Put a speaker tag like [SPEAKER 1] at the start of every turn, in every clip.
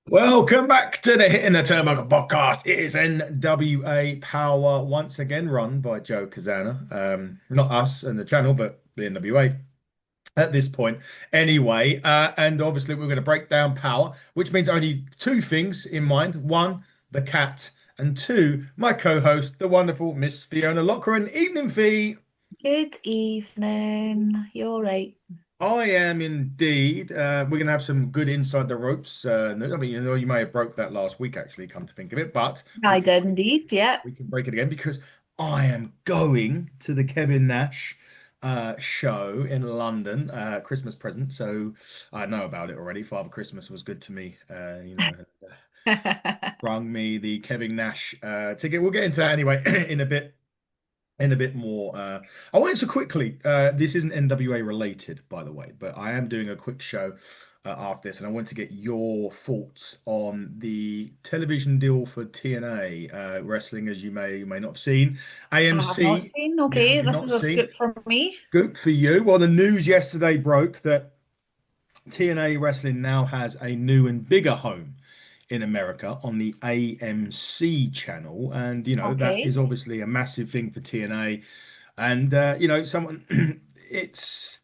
[SPEAKER 1] Welcome back to the Hitting the Turnbuckle podcast. It is NWA Powerr once again, run by Joe Cazana. Not us and the channel, but the NWA at this point. Anyway, and obviously we're going to break down Powerr, which means only two things in mind. One, the cat, and two, my co-host, the wonderful Miss Fiona Lochran. Evening, Fee.
[SPEAKER 2] Good evening. You're right.
[SPEAKER 1] I am indeed. We're going to have some good inside the ropes. I mean, you may have broke that last week, actually, come to think of it, but we
[SPEAKER 2] I
[SPEAKER 1] can
[SPEAKER 2] did indeed, yeah.
[SPEAKER 1] we can break it again because I am going to the Kevin Nash show in London, Christmas present. So I know about it already. Father Christmas was good to me, brung me the Kevin Nash ticket. We'll get into that anyway in a bit. In a bit more. I wanted to quickly, this isn't NWA related, by the way, but I am doing a quick show after this, and I want to get your thoughts on the television deal for TNA wrestling, as you may not have seen.
[SPEAKER 2] I have not
[SPEAKER 1] AMC,
[SPEAKER 2] seen.
[SPEAKER 1] you
[SPEAKER 2] Okay,
[SPEAKER 1] have
[SPEAKER 2] this
[SPEAKER 1] not
[SPEAKER 2] is a
[SPEAKER 1] seen.
[SPEAKER 2] scoop for me.
[SPEAKER 1] Good for you. Well, the news yesterday broke that TNA Wrestling now has a new and bigger home in America on the AMC channel. And, that is
[SPEAKER 2] Okay.
[SPEAKER 1] obviously a massive thing for TNA. And, someone, it's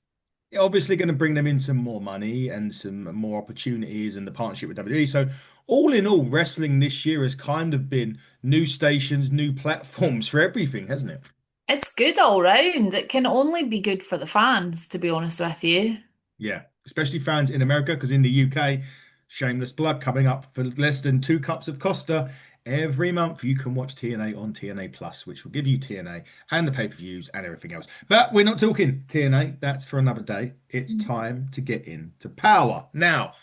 [SPEAKER 1] obviously going to bring them in some more money and some more opportunities and the partnership with WWE. So, all in all, wrestling this year has kind of been new stations, new platforms for everything, hasn't it?
[SPEAKER 2] It's good all round. It can only be good for the fans, to be honest with you.
[SPEAKER 1] Yeah, especially fans in America, because in the UK, shameless plug coming up for less than 2 cups of Costa every month. You can watch TNA on TNA Plus, which will give you TNA and the pay-per-views and everything else. But we're not talking TNA. That's for another day. It's time to get into Powerr. Now,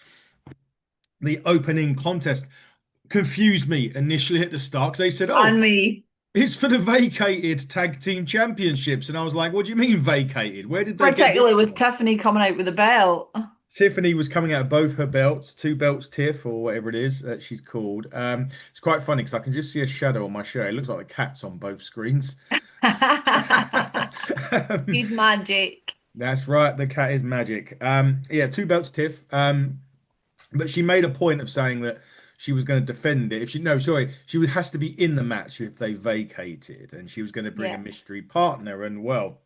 [SPEAKER 1] the opening contest confused me initially at the start because they said, "Oh,
[SPEAKER 2] And me,
[SPEAKER 1] it's for the vacated tag team championships," and I was like, "What do you mean vacated? Where did they get this
[SPEAKER 2] particularly with
[SPEAKER 1] from?"
[SPEAKER 2] Tiffany coming out with a belt.
[SPEAKER 1] Tiffany was coming out of both her belts, two belts Tiff or whatever it is that she's called. It's quite funny because I can just see a shadow on my shirt. It looks like the cat's on both screens. Um,
[SPEAKER 2] He's magic.
[SPEAKER 1] that's right, the cat is magic. Yeah, two belts Tiff. But she made a point of saying that she was going to defend it. If she no, sorry, has to be in the match if they vacated, and she was going to bring a
[SPEAKER 2] Yeah.
[SPEAKER 1] mystery partner. And well,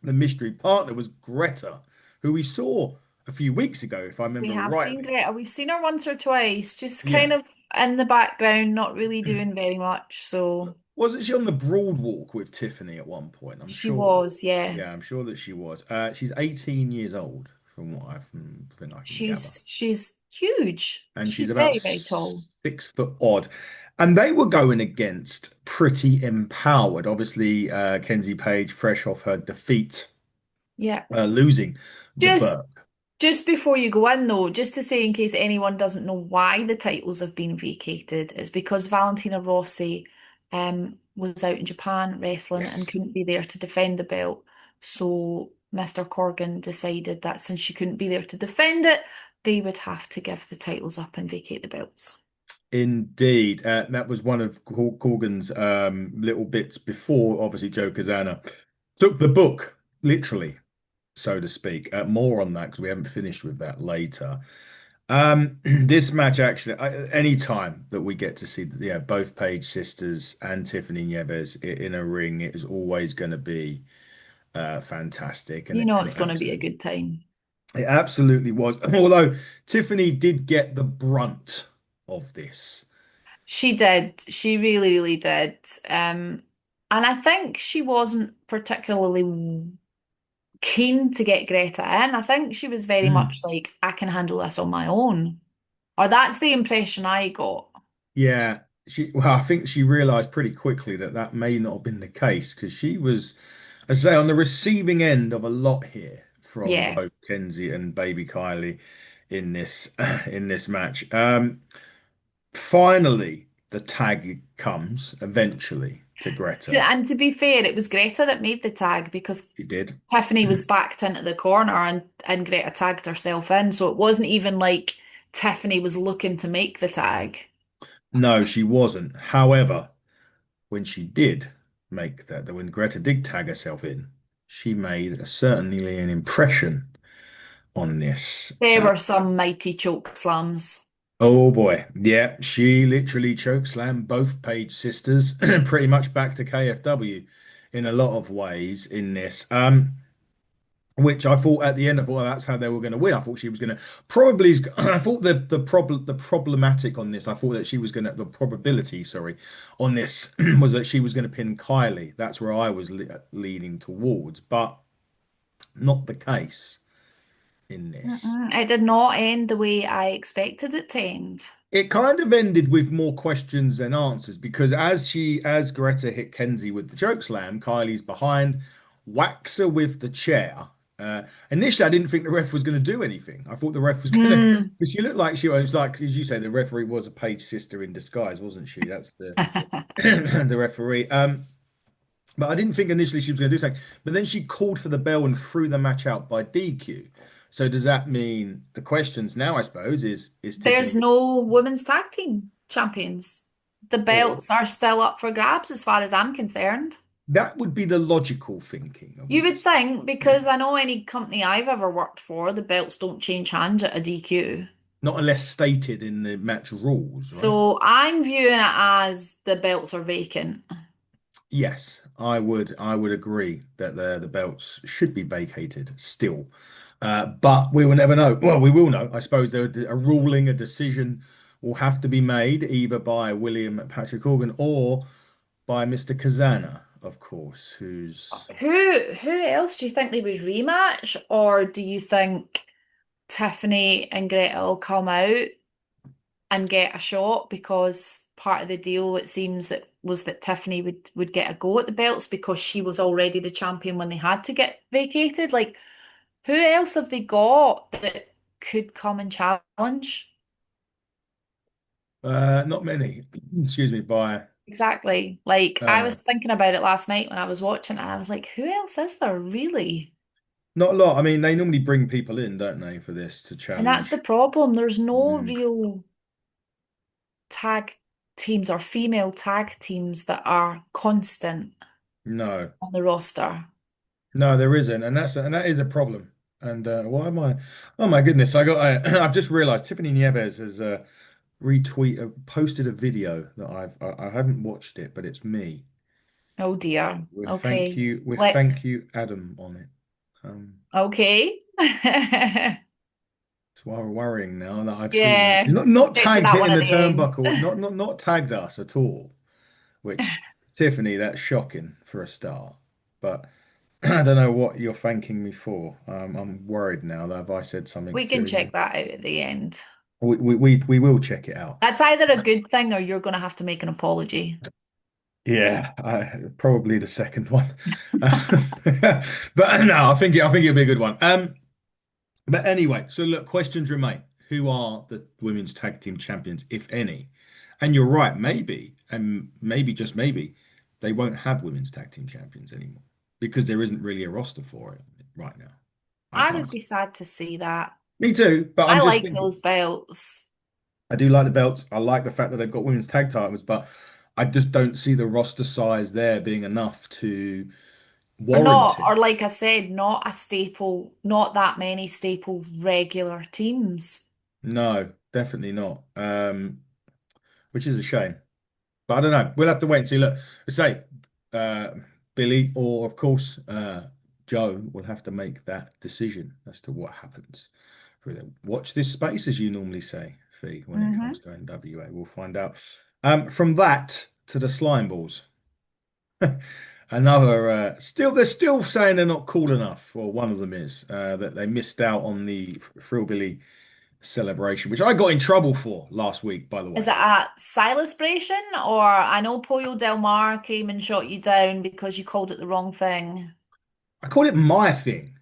[SPEAKER 1] the mystery partner was Greta, who we saw a few weeks ago, if I
[SPEAKER 2] We
[SPEAKER 1] remember
[SPEAKER 2] have seen
[SPEAKER 1] rightly.
[SPEAKER 2] Greta. We've seen her once or twice, just kind
[SPEAKER 1] Yeah.
[SPEAKER 2] of in the background, not really doing very much. So
[SPEAKER 1] Wasn't she on the Broad Walk with Tiffany at one point? I'm
[SPEAKER 2] she
[SPEAKER 1] sure.
[SPEAKER 2] was, yeah.
[SPEAKER 1] Yeah, I'm sure that she was. She's 18 years old, from what think I can gather.
[SPEAKER 2] She's huge.
[SPEAKER 1] And she's
[SPEAKER 2] She's
[SPEAKER 1] about
[SPEAKER 2] very, very tall.
[SPEAKER 1] 6 foot odd. And they were going against Pretty Empowered. Obviously, Kenzie Paige, fresh off her defeat,
[SPEAKER 2] Yeah.
[SPEAKER 1] losing the
[SPEAKER 2] Just
[SPEAKER 1] Burke.
[SPEAKER 2] just before you go in though, just to say in case anyone doesn't know why the titles have been vacated, it's because Valentina Rossi was out in Japan wrestling and
[SPEAKER 1] Yes.
[SPEAKER 2] couldn't be there to defend the belt. So Mr. Corgan decided that since she couldn't be there to defend it, they would have to give the titles up and vacate the belts.
[SPEAKER 1] Indeed. That was one of Corgan's little bits before, obviously, Joe Cazana took the book, literally, so to speak. More on that because we haven't finished with that later. This match actually, any time that we get to see, yeah, both Page sisters and Tiffany Nieves in a ring, it is always going to be fantastic, and
[SPEAKER 2] You
[SPEAKER 1] it,
[SPEAKER 2] know
[SPEAKER 1] and
[SPEAKER 2] it's
[SPEAKER 1] it
[SPEAKER 2] going to be a
[SPEAKER 1] absolutely,
[SPEAKER 2] good time.
[SPEAKER 1] it absolutely was. Although Tiffany did get the brunt of this.
[SPEAKER 2] She did. She really, really did. And I think she wasn't particularly keen to get Greta in. I think she was very much
[SPEAKER 1] Mm.
[SPEAKER 2] like, I can handle this on my own. Or that's the impression I got.
[SPEAKER 1] Yeah, well, I think she realized pretty quickly that that may not have been the case because she was, as I say, on the receiving end of a lot here from
[SPEAKER 2] Yeah.
[SPEAKER 1] both Kenzie and baby Kylie in this in this match. Finally, the tag comes eventually to Greta.
[SPEAKER 2] And to be fair, it was Greta that made the tag because
[SPEAKER 1] She did.
[SPEAKER 2] Tiffany was backed into the corner and Greta tagged herself in. So it wasn't even like Tiffany was looking to make the tag.
[SPEAKER 1] No, she wasn't. However, when she did make that, when Greta did tag herself in, she made certainly an impression on this.
[SPEAKER 2] There were some mighty choke slams.
[SPEAKER 1] Oh boy. Yeah, she literally chokeslammed both Page sisters pretty much back to KFW in a lot of ways in this. Which I thought at the end, I thought that's how they were going to win. I thought she was going to probably. I thought the problematic on this. I thought that she was going to the probability, sorry, on this was that she was going to pin Kylie. That's where I was leaning towards, but not the case in this.
[SPEAKER 2] Mm-mm. It did not end the way I expected it to end.
[SPEAKER 1] It kind of ended with more questions than answers because as Greta hit Kenzie with the choke slam, Kylie's behind, whacks her with the chair. Initially, I didn't think the ref was going to do anything. I thought the ref was going to,
[SPEAKER 2] Mm.
[SPEAKER 1] because she looked like she was like, as you say, the referee was a Page sister in disguise, wasn't she? That's the the referee. But I didn't think initially she was going to do something. But then she called for the bell and threw the match out by DQ. So does that mean the questions now, I suppose, is
[SPEAKER 2] There's
[SPEAKER 1] Tiffany
[SPEAKER 2] no women's tag team champions. The
[SPEAKER 1] or
[SPEAKER 2] belts are still up for grabs as far as I'm concerned.
[SPEAKER 1] that would be the logical thinking, I
[SPEAKER 2] You
[SPEAKER 1] would
[SPEAKER 2] would
[SPEAKER 1] say.
[SPEAKER 2] think, because I know any company I've ever worked for, the belts don't change hands at a DQ.
[SPEAKER 1] Not unless stated in the match rules, right?
[SPEAKER 2] So I'm viewing it as the belts are vacant.
[SPEAKER 1] Yes, I would agree that the belts should be vacated still. But we will never know. Well, we will know. I suppose a ruling, a decision will have to be made either by William Patrick Organ or by Mr. Kazana, of course, who's
[SPEAKER 2] Who else do you think they would rematch, or do you think Tiffany and Greta will come out and get a shot because part of the deal it seems that was that Tiffany would get a go at the belts because she was already the champion when they had to get vacated. Like, who else have they got that could come and challenge?
[SPEAKER 1] not many, excuse me, by
[SPEAKER 2] Exactly. Like, I
[SPEAKER 1] uh,
[SPEAKER 2] was thinking about it last night when I was watching, and I was like, who else is there really?
[SPEAKER 1] not a lot. I mean, they normally bring people in, don't they, for this to
[SPEAKER 2] And that's the
[SPEAKER 1] challenge.
[SPEAKER 2] problem. There's no
[SPEAKER 1] Mm,
[SPEAKER 2] real tag teams or female tag teams that are constant
[SPEAKER 1] no.
[SPEAKER 2] on the roster.
[SPEAKER 1] No, there isn't, and that is a problem. And why am I? Oh my goodness! I've just realised Tiffany Nieves has posted a video that I haven't watched it, but it's me
[SPEAKER 2] Oh dear. Okay.
[SPEAKER 1] with
[SPEAKER 2] Let's,
[SPEAKER 1] thank you Adam on it. Um,
[SPEAKER 2] okay.
[SPEAKER 1] it's rather worrying now that I've seen that.
[SPEAKER 2] Yeah.
[SPEAKER 1] Not
[SPEAKER 2] Get to
[SPEAKER 1] tagged
[SPEAKER 2] that one
[SPEAKER 1] hitting
[SPEAKER 2] at
[SPEAKER 1] the
[SPEAKER 2] the end.
[SPEAKER 1] turnbuckle, not tagged us at all. Which Tiffany, that's shocking for a start. But I don't know what you're thanking me for. I'm worried now that if I said something
[SPEAKER 2] We can
[SPEAKER 1] during
[SPEAKER 2] check that out at the end.
[SPEAKER 1] we will check it out.
[SPEAKER 2] That's either a good thing or you're going to have to make an apology.
[SPEAKER 1] Yeah, probably the second one. But no, I think it'll be a good one. But anyway, so look, questions remain. Who are the women's tag team champions, if any? And you're right, maybe, and maybe just maybe, they won't have women's tag team champions anymore because there isn't really a roster for it right now. I
[SPEAKER 2] I
[SPEAKER 1] can't
[SPEAKER 2] would
[SPEAKER 1] see.
[SPEAKER 2] be sad to see that.
[SPEAKER 1] Me too, but I'm
[SPEAKER 2] I
[SPEAKER 1] just
[SPEAKER 2] like
[SPEAKER 1] thinking.
[SPEAKER 2] those belts.
[SPEAKER 1] I do like the belts. I like the fact that they've got women's tag titles, but I just don't see the roster size there being enough to
[SPEAKER 2] Or
[SPEAKER 1] warrant
[SPEAKER 2] not,
[SPEAKER 1] it.
[SPEAKER 2] or like I said, not a staple, not that many staple regular teams.
[SPEAKER 1] No, definitely not. Which is a shame. But I don't know. We'll have to wait and see. Look, I say uh, Billy or of course Joe will have to make that decision as to what happens. Watch this space, as you normally say, Fee, when it comes
[SPEAKER 2] Hmm.
[SPEAKER 1] to NWA. We'll find out. From that to the slime balls. Another they're still saying they're not cool enough, or one of them is that they missed out on the Thrillbilly celebration, which I got in trouble for last week, by the
[SPEAKER 2] Is
[SPEAKER 1] way.
[SPEAKER 2] it a celebration, or I know Pollo Del Mar came and shot you down because you called it the wrong thing?
[SPEAKER 1] I call it my thing.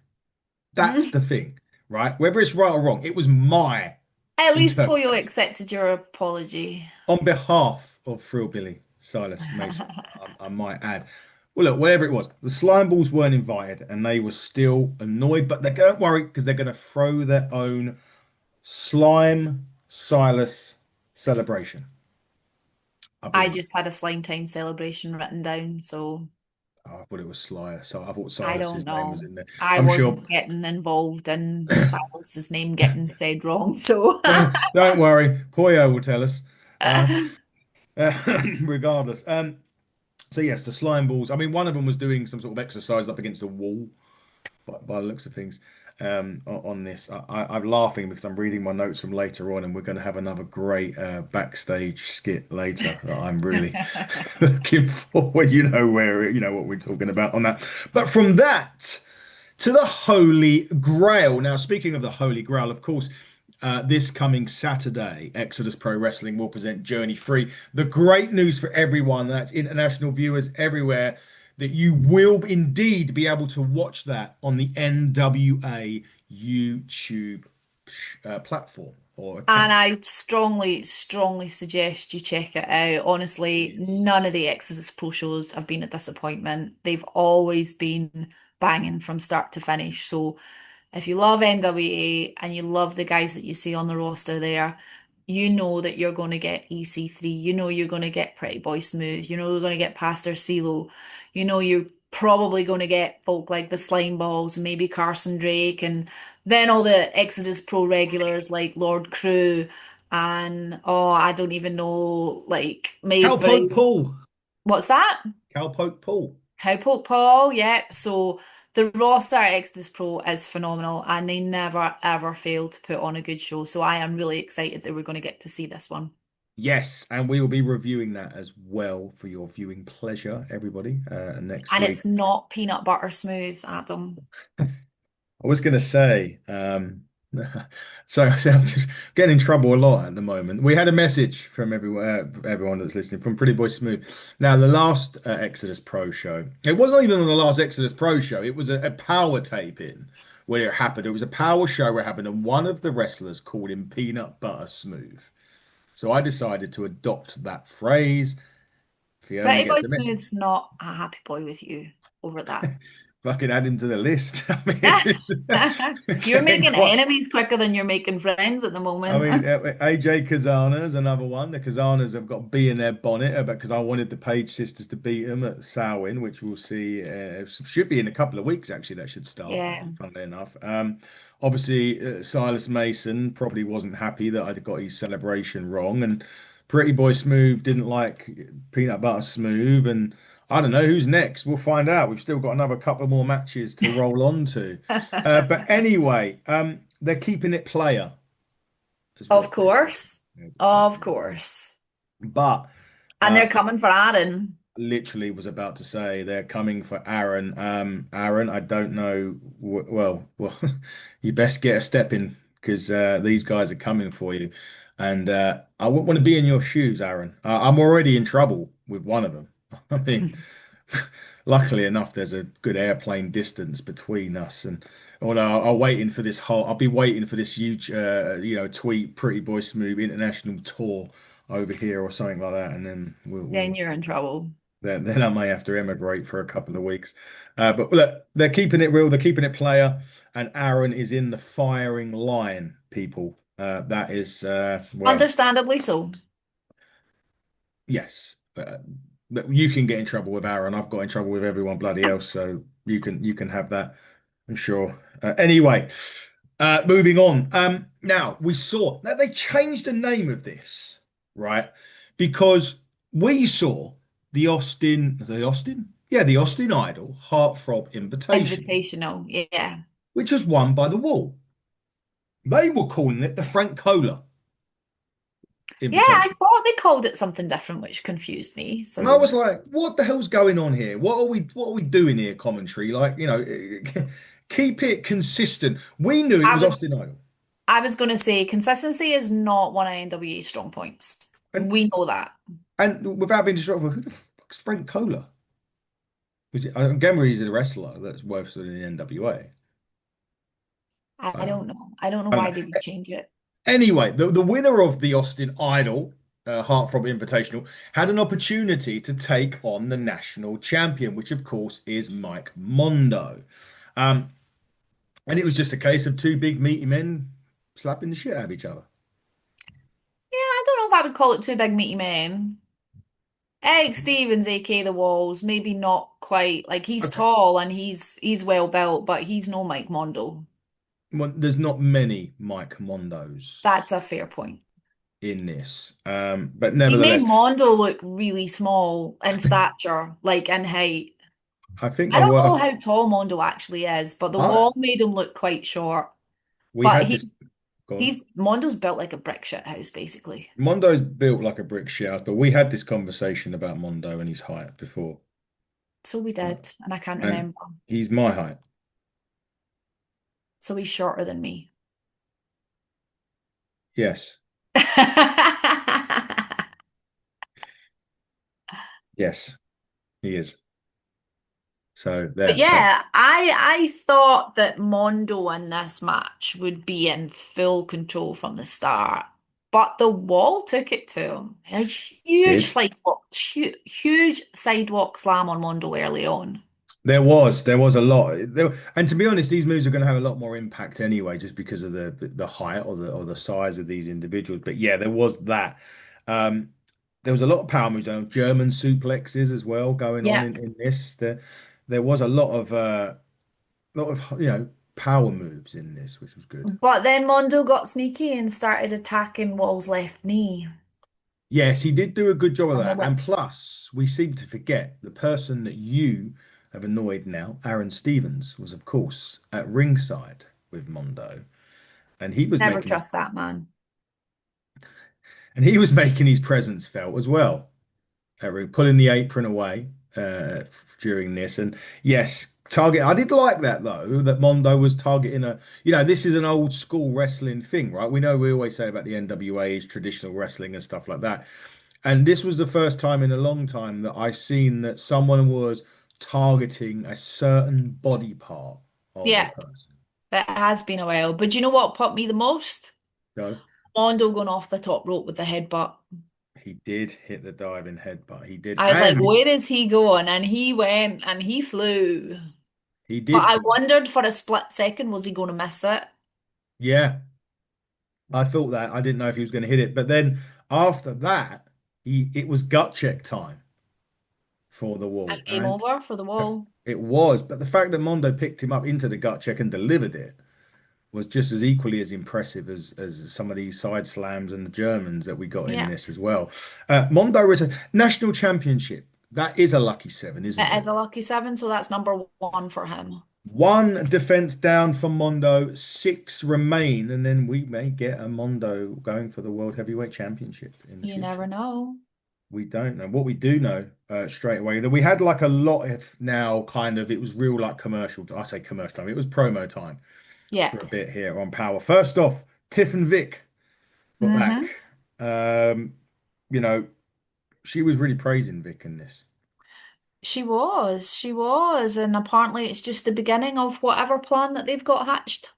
[SPEAKER 1] That's
[SPEAKER 2] Mm.
[SPEAKER 1] the thing, right? Whether it's right or wrong, it was my
[SPEAKER 2] At least Pollo
[SPEAKER 1] interpretation
[SPEAKER 2] accepted your apology.
[SPEAKER 1] on behalf of Thrillbilly Silas Mason. I might add. Well, look, whatever it was, the slime balls weren't invited, and they were still annoyed. But they don't worry because they're going to throw their own slime Silas celebration. I
[SPEAKER 2] I
[SPEAKER 1] believe.
[SPEAKER 2] just had a slime time celebration written down, so
[SPEAKER 1] I thought it was Slayer, so I thought
[SPEAKER 2] I don't
[SPEAKER 1] Silas's name was
[SPEAKER 2] know.
[SPEAKER 1] in there.
[SPEAKER 2] I
[SPEAKER 1] I'm sure.
[SPEAKER 2] wasn't getting involved in Silas's name getting said wrong, so
[SPEAKER 1] Don't worry, Poyo will tell us. Uh, Regardless. So yes, the slime balls. I mean, one of them was doing some sort of exercise up against a wall, by the looks of things. On this, I'm laughing because I'm reading my notes from later on, and we're going to have another great backstage skit later that I'm really looking forward. You know where, you know what we're talking about on that. But from that to the Holy Grail. Now, speaking of the Holy Grail, of course, this coming Saturday, Exodus Pro Wrestling will present Journey Free. The great news for everyone, that's international viewers everywhere, that you will indeed be able to watch that on the NWA YouTube platform or
[SPEAKER 2] and
[SPEAKER 1] account.
[SPEAKER 2] I strongly, strongly suggest you check it out. Honestly,
[SPEAKER 1] Yes.
[SPEAKER 2] none of the Exodus Pro shows have been a disappointment. They've always been banging from start to finish. So if you love NWA and you love the guys that you see on the roster there, you know that you're going to get EC3. You know you're going to get Pretty Boy Smooth. You know you're going to get Pastor CeeLo. You know you're probably going to get folk like the Slime Balls, maybe Carson Drake, and then all the Exodus Pro regulars like Lord Crew and oh, I don't even know, like
[SPEAKER 1] Cowpoke
[SPEAKER 2] maybe
[SPEAKER 1] Paul.
[SPEAKER 2] what's that?
[SPEAKER 1] Cowpoke Paul.
[SPEAKER 2] Cowpoke Paul, yep. So the roster at Exodus Pro is phenomenal and they never ever fail to put on a good show. So I am really excited that we're going to get to see this one.
[SPEAKER 1] Yes, and we will be reviewing that as well for your viewing pleasure, everybody, next
[SPEAKER 2] And
[SPEAKER 1] week.
[SPEAKER 2] it's not peanut butter smooth, Adam.
[SPEAKER 1] I was going to say, so I'm just getting in trouble a lot at the moment. We had a message from everyone that's listening, from Pretty Boy Smooth. Now, the last Exodus Pro show, it wasn't even on the last Exodus Pro show. It was a power taping where it happened. It was a power show where it happened, and one of the wrestlers called him Peanut Butter Smooth. So I decided to adopt that phrase. Fiona
[SPEAKER 2] Pretty Boy
[SPEAKER 1] gets a message.
[SPEAKER 2] Smooth's not a happy boy with you over that.
[SPEAKER 1] Fucking add him to the list. I mean, it's
[SPEAKER 2] You're
[SPEAKER 1] getting
[SPEAKER 2] making
[SPEAKER 1] quite.
[SPEAKER 2] enemies quicker than you're making friends at the
[SPEAKER 1] I
[SPEAKER 2] moment.
[SPEAKER 1] mean, AJ Kazana is another one. The Kazanas have got B in their bonnet, but because I wanted the Page sisters to beat them at Samhain, which we'll see, should be in a couple of weeks, actually, that should start,
[SPEAKER 2] Yeah.
[SPEAKER 1] funnily enough. Obviously, Silas Mason probably wasn't happy that I'd got his celebration wrong, and Pretty Boy Smooth didn't like Peanut Butter Smooth, and I don't know who's next. We'll find out. We've still got another couple more matches to roll on to. But anyway, they're keeping it player as
[SPEAKER 2] Of
[SPEAKER 1] what they
[SPEAKER 2] course. Of course.
[SPEAKER 1] but
[SPEAKER 2] And
[SPEAKER 1] uh
[SPEAKER 2] they're coming for Aaron.
[SPEAKER 1] literally was about to say they're coming for Aaron. Aaron, I don't know. Well, you best get a step in because these guys are coming for you, and I wouldn't want to be in your shoes, Aaron. I'm already in trouble with one of them. I mean, luckily enough, there's a good airplane distance between us, and although I'll waiting for this whole, I'll be waiting for this huge, tweet, Pretty Boy Smooth international tour over here or something like that, and then
[SPEAKER 2] Then you're in trouble.
[SPEAKER 1] then I may have to emigrate for a couple of weeks. But look, they're keeping it real, they're keeping it player, and Aaron is in the firing line, people. That is, well,
[SPEAKER 2] Understandably so.
[SPEAKER 1] yes. But you can get in trouble with Aaron. I've got in trouble with everyone bloody else, so you can have that, I'm sure. Anyway, moving on. Now we saw that they changed the name of this, right? Because we saw the Austin Idol Heartthrob Invitational,
[SPEAKER 2] Invitational. Yeah.
[SPEAKER 1] which was won by the Wall. They were calling it the Frank Cola
[SPEAKER 2] Yeah, I
[SPEAKER 1] Invitational.
[SPEAKER 2] thought they called it something different, which confused me.
[SPEAKER 1] And I
[SPEAKER 2] So
[SPEAKER 1] was like, what the hell's going on here? What are we doing here, commentary? Like, keep it consistent. We knew it
[SPEAKER 2] I
[SPEAKER 1] was
[SPEAKER 2] would
[SPEAKER 1] Austin Idol.
[SPEAKER 2] I was gonna say consistency is not one of NWA's strong points.
[SPEAKER 1] And
[SPEAKER 2] We know that.
[SPEAKER 1] and without being distracted, who the fuck's Frank Cola? Was it again he's a wrestler that's worth in the NWA? I
[SPEAKER 2] I
[SPEAKER 1] don't
[SPEAKER 2] don't
[SPEAKER 1] know.
[SPEAKER 2] know. I don't know
[SPEAKER 1] I don't
[SPEAKER 2] why
[SPEAKER 1] know.
[SPEAKER 2] they would change it.
[SPEAKER 1] Anyway, the winner of the Austin Idol Heartthrob Invitational had an opportunity to take on the national champion, which of course is Mike Mondo. Um, and it was just a case of two big meaty men slapping the shit out of each other.
[SPEAKER 2] Yeah, I don't know if I would call it two big meaty men. Eric Stevens, aka the Walls, maybe not quite like he's
[SPEAKER 1] Okay.
[SPEAKER 2] tall and he's well built, but he's no Mike Mondo.
[SPEAKER 1] Well, there's not many Mike Mondos
[SPEAKER 2] That's a fair point.
[SPEAKER 1] in this, but
[SPEAKER 2] He made
[SPEAKER 1] nevertheless,
[SPEAKER 2] Mondo look really small in stature, like in height.
[SPEAKER 1] I think
[SPEAKER 2] I
[SPEAKER 1] the
[SPEAKER 2] don't know
[SPEAKER 1] work.
[SPEAKER 2] how tall Mondo actually is, but the
[SPEAKER 1] I
[SPEAKER 2] wall made him look quite short.
[SPEAKER 1] we
[SPEAKER 2] But
[SPEAKER 1] had this. Go on.
[SPEAKER 2] he's Mondo's built like a brick shit house, basically.
[SPEAKER 1] Mondo's built like a brick shit, but we had this conversation about Mondo and his height before,
[SPEAKER 2] So we did, and I can't
[SPEAKER 1] and
[SPEAKER 2] remember.
[SPEAKER 1] he's my height.
[SPEAKER 2] So he's shorter than me.
[SPEAKER 1] Yes, yes, he is. So
[SPEAKER 2] But
[SPEAKER 1] there, that
[SPEAKER 2] yeah, I thought that Mondo in this match would be in full control from the start, but the wall took it to him. A huge
[SPEAKER 1] did.
[SPEAKER 2] sidewalk, huge sidewalk slam on Mondo early on.
[SPEAKER 1] There was a lot. And to be honest, these moves are going to have a lot more impact anyway, just because of the height or the size of these individuals. But yeah, there was that. Um, there was a lot of power moves, German suplexes as well going on
[SPEAKER 2] Yep.
[SPEAKER 1] in this. There was a lot of power moves in this, which was good.
[SPEAKER 2] But then Mondo got sneaky and started attacking Wall's left knee
[SPEAKER 1] Yes, he did do a good job of
[SPEAKER 2] on the
[SPEAKER 1] that.
[SPEAKER 2] whip.
[SPEAKER 1] And plus, we seem to forget the person that you have annoyed now, Aaron Stevens, was of course at ringside with Mondo, and he was
[SPEAKER 2] Never
[SPEAKER 1] making his
[SPEAKER 2] trust that man.
[SPEAKER 1] and he was making his presence felt as well. Pulling the apron away during this, and yes, target. I did like that though, that Mondo was targeting a. This is an old school wrestling thing, right? We always say about the NWA is traditional wrestling and stuff like that. And this was the first time in a long time that I seen that someone was targeting a certain body part of a
[SPEAKER 2] Yeah,
[SPEAKER 1] person.
[SPEAKER 2] it has been a while. But do you know what popped me the most?
[SPEAKER 1] No,
[SPEAKER 2] Mondo going off the top rope with the headbutt.
[SPEAKER 1] he did hit the diving headbutt. He did,
[SPEAKER 2] I was like,
[SPEAKER 1] and
[SPEAKER 2] where is he going? And he went and he flew.
[SPEAKER 1] he
[SPEAKER 2] But
[SPEAKER 1] did
[SPEAKER 2] I
[SPEAKER 1] fly.
[SPEAKER 2] wondered for a split second, was he going to miss it?
[SPEAKER 1] Yeah, I thought that. I didn't know if he was going to hit it, but then after that, it was gut check time for the
[SPEAKER 2] And
[SPEAKER 1] wall,
[SPEAKER 2] game
[SPEAKER 1] and
[SPEAKER 2] over for the wall.
[SPEAKER 1] it was. But the fact that Mondo picked him up into the gut check and delivered it was just as equally as impressive as some of these side slams and the Germans that we got in
[SPEAKER 2] Yeah,
[SPEAKER 1] this as well. Mondo is a national championship. That is a lucky seven, isn't
[SPEAKER 2] it is
[SPEAKER 1] it?
[SPEAKER 2] a lucky seven, so that's number one for him.
[SPEAKER 1] One defense down for Mondo, six remain, and then we may get a Mondo going for the World Heavyweight Championship in the
[SPEAKER 2] You never
[SPEAKER 1] future.
[SPEAKER 2] know.
[SPEAKER 1] We don't know. What we do know straight away that we had like a lot of now kind of it was real like commercial. I say commercial time. It was promo time
[SPEAKER 2] Yeah.
[SPEAKER 1] for a bit here on Power. First off, Tiff and Vic were back.
[SPEAKER 2] Hmm.
[SPEAKER 1] Um, you know, she was really praising Vic in this.
[SPEAKER 2] She was, and apparently it's just the beginning of whatever plan that they've got hatched.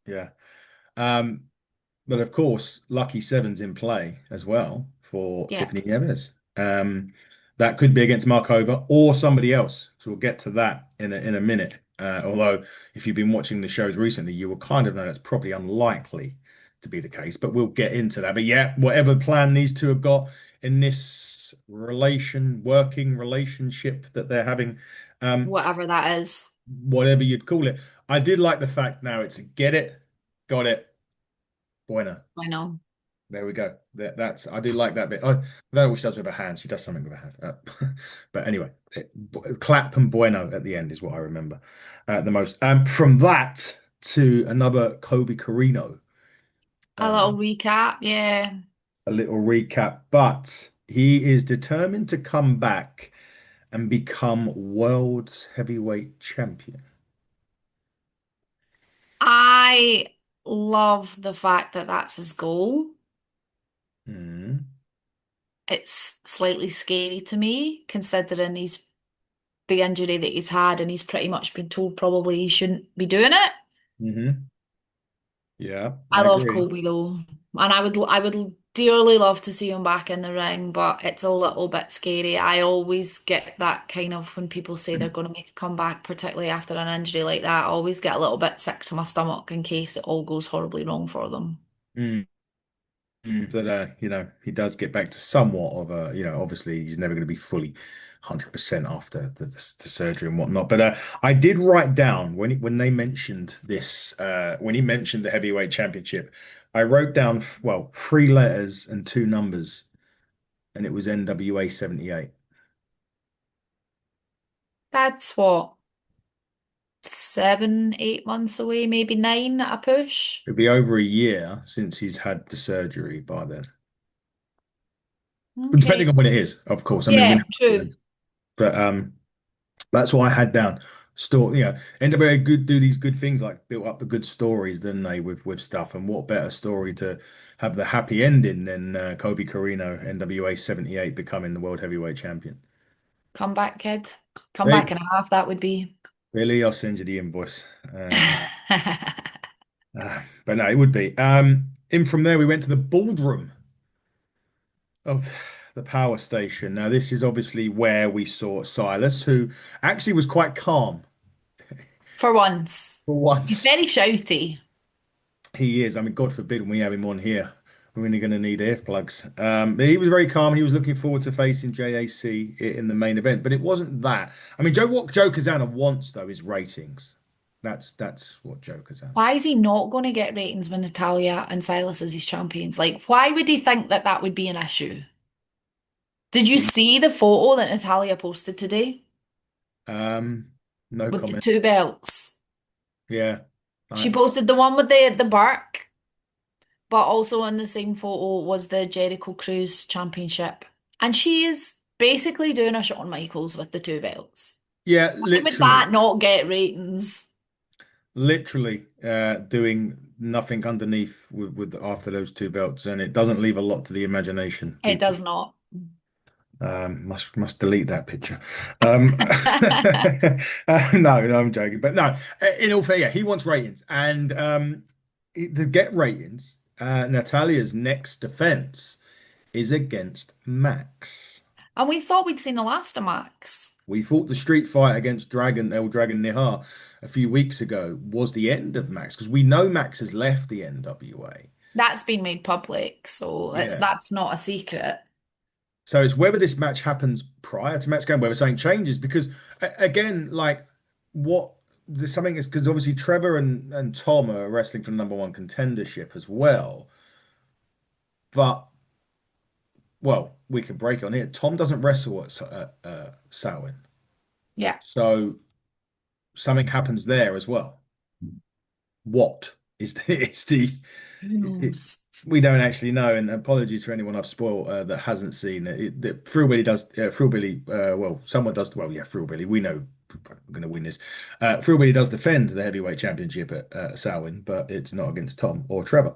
[SPEAKER 1] Yeah. Um, but of course, Lucky Seven's in play as well for
[SPEAKER 2] Yeah.
[SPEAKER 1] Tiffany Nieves. That could be against Markova or somebody else. So we'll get to that in a minute. Although if you've been watching the shows recently, you will kind of know that's probably unlikely to be the case. But we'll get into that. But yeah, whatever plan these two have got in this working relationship that they're having, um,
[SPEAKER 2] Whatever that is.
[SPEAKER 1] whatever you'd call it, I did like the fact now it's a get it, got it, bueno.
[SPEAKER 2] I know.
[SPEAKER 1] There we go. That's I do like that bit. I don't know what she does with her hand. She does something with her hand. But anyway, clap and bueno at the end is what I remember the most. From that to another Kobe Carino,
[SPEAKER 2] A little
[SPEAKER 1] um,
[SPEAKER 2] recap. Yeah.
[SPEAKER 1] a little recap. But he is determined to come back and become world's heavyweight champion.
[SPEAKER 2] I love the fact that that's his goal.
[SPEAKER 1] Mm,
[SPEAKER 2] It's slightly scary to me, considering the injury that he's had, and he's pretty much been told probably he shouldn't be doing it.
[SPEAKER 1] hmm. Yeah,
[SPEAKER 2] I
[SPEAKER 1] I
[SPEAKER 2] love
[SPEAKER 1] agree.
[SPEAKER 2] Kobe though, and I would dearly love to see him back in the ring, but it's a little bit scary. I always get that kind of when people say they're going to make a comeback, particularly after an injury like that. I always get a little bit sick to my stomach in case it all goes horribly wrong for them.
[SPEAKER 1] Mm. that he does get back to somewhat of a, obviously he's never going to be fully 100% after the surgery and whatnot. But I did write down when they mentioned this, when he mentioned the heavyweight championship, I wrote down, well, three letters and two numbers, and it was NWA 78.
[SPEAKER 2] That's what, 7, 8 months away, maybe 9 at a push.
[SPEAKER 1] It'll be over a year since he's had the surgery by then. Depending
[SPEAKER 2] Okay.
[SPEAKER 1] on when it is, of course. I mean, we
[SPEAKER 2] Yeah,
[SPEAKER 1] know when it
[SPEAKER 2] true.
[SPEAKER 1] is. But that's what I had down. NWA good do these good things like built up the good stories, didn't they, with stuff? And what better story to have the happy ending than Kobe Carino, NWA 78, becoming the world heavyweight champion?
[SPEAKER 2] Come back, kid. Come back
[SPEAKER 1] Hey,
[SPEAKER 2] and a half, that would be.
[SPEAKER 1] really, I'll send you the invoice. But no, it would be. In from there, we went to the ballroom of the power station. Now, this is obviously where we saw Silas, who actually was quite calm
[SPEAKER 2] For once.
[SPEAKER 1] for
[SPEAKER 2] He's
[SPEAKER 1] once.
[SPEAKER 2] very shouty.
[SPEAKER 1] He is. I mean, God forbid when we have him on here. We're only going to need earplugs. But he was very calm. He was looking forward to facing JAC in the main event. But it wasn't that. I mean, what Joe Cazana wants though is ratings. That's what Joe Cazana.
[SPEAKER 2] Why is he not going to get ratings when Natalia and Silas is his champions? Like, why would he think that that would be an issue? Did you see the photo that Natalia posted today
[SPEAKER 1] Um, no
[SPEAKER 2] with the
[SPEAKER 1] comment.
[SPEAKER 2] two belts?
[SPEAKER 1] Yeah.
[SPEAKER 2] She
[SPEAKER 1] I,
[SPEAKER 2] posted the one with the Burke, but also in the same photo was the Jericho Cruise Championship. And she is basically doing a Shawn Michaels with the two belts.
[SPEAKER 1] yeah,
[SPEAKER 2] Why would that not get ratings?
[SPEAKER 1] literally doing nothing underneath with after those two belts, and it doesn't leave a lot to the imagination.
[SPEAKER 2] It does not.
[SPEAKER 1] Must delete that picture. No, I'm joking. But no, in all fair, yeah, he wants ratings, and to get ratings, Natalia's next defense is against Max.
[SPEAKER 2] And we thought we'd seen the last of Max.
[SPEAKER 1] We thought the street fight against Dragon Nihar a few weeks ago was the end of Max because we know Max has left the NWA.
[SPEAKER 2] That's been made public, so
[SPEAKER 1] Yeah.
[SPEAKER 2] that's not a secret.
[SPEAKER 1] So it's whether this match happens prior to Max going, whether something changes. Because again, like what there's something is because obviously Trevor and Tom are wrestling for the number one contendership as well. But well, we could break on here. Tom doesn't wrestle at Samhain,
[SPEAKER 2] Yeah.
[SPEAKER 1] so something happens there as well. What is the is the
[SPEAKER 2] Who
[SPEAKER 1] it,
[SPEAKER 2] knows?
[SPEAKER 1] we don't actually know, and apologies for anyone I've spoiled that hasn't seen it. Thrillbilly does. Thrillbilly, well, someone does. Well, yeah, Thrillbilly. We know we're going to win this. Thrillbilly does defend the heavyweight championship at Samhain, but it's not against Tom or Trevor,